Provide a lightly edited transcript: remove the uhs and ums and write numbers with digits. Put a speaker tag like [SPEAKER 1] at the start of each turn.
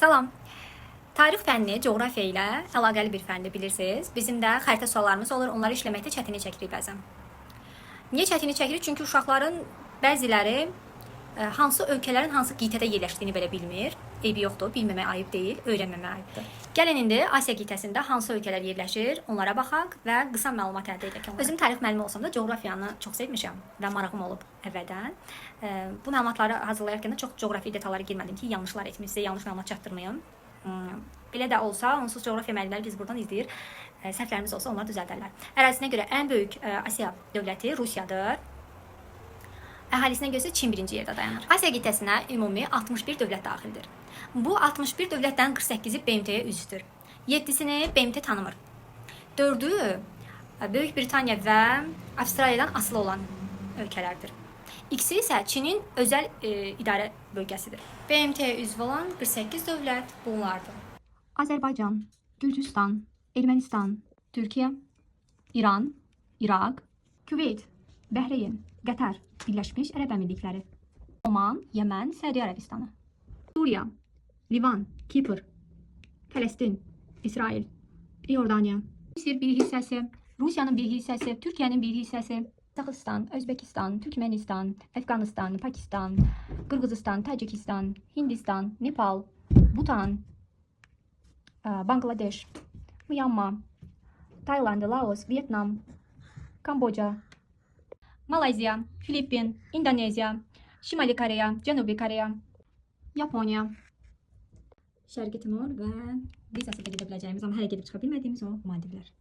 [SPEAKER 1] Salam. Tarix fənni coğrafiya ilə əlaqəli bir fəndir, bilirsiniz. Bizim də xəritə suallarımız olur, onları işləməkdə çətinlik çəkirik bəzən. Niyə çətinlik çəkirik? Çünki uşaqların bəziləri hansı ölkələrin hansı qitədə yerləşdiyini belə bilmir. Eybi yoxdur, bilməmək ayıb deyil, öyrənməmək ayıbdır. Gəlin indi Asiya qitəsində hansı ölkələr yerləşir, onlara baxaq və qısa məlumat əldə edək. Özüm tarix müəllimi olsam da coğrafiyanı çox sevmişəm və marağım olub əvvəldən. Bu məlumatları hazırlayarkən də çox coğrafi detallara girmədim ki, yanlışlar etməyim, sizə yanlış məlumat çatdırmayım. Belə də olsa, onsuz coğrafiya müəllimləri biz buradan izləyir. Səhvlərimiz olsa onlar düzəldərlər. Ərazisinə görə ən böyük Asiya dövləti Rusiyadır. Əhalisinə görə Çin birinci yerdə dayanır. Asiya qitəsinə ümumi 61 dövlət daxildir. Bu 61 dövlətdən 48-i BMT-yə üzvdür. 7-sini BMT tanımır. 4-ü Böyük Britaniya və Avstraliyadan asılı olan ölkələrdir. İkisi isə Çinin özəl idarə bölgəsidir. BMT-yə üzv olan 48 dövlət bunlardır. Azərbaycan, Gürcüstan, Ermənistan, Türkiyə, İran, İraq, Küveyt, Bəhreyn, Qətər, Birləşmiş Ərəb Əmirlikləri, Oman, Yəmən, Səudiyyə Ərəbistanı, Suriya, Livan, Kipr, Fələstin, İsrail, İordaniya, Misir bir hissəsi, Rusiyanın bir hissəsi, Türkiyənin bir hissəsi, Qazaxıstan, Özbəkistan, Türkmənistan, Əfqanistan, Pakistan, Qırğızistan, Tacikistan, Hindistan, Nepal, Butan, Bangladeş, Myanma, Tayland, Laos, Vyetnam, Kamboca, Malayziya, Filippin, İndoneziya, Şimali Koreya, Cənubi Koreya, Yaponiya, Şərqi Timur və vizasız gedə biləcəyimiz, amma hələ gedib çıxa bilmədiyimiz o Maldivlər.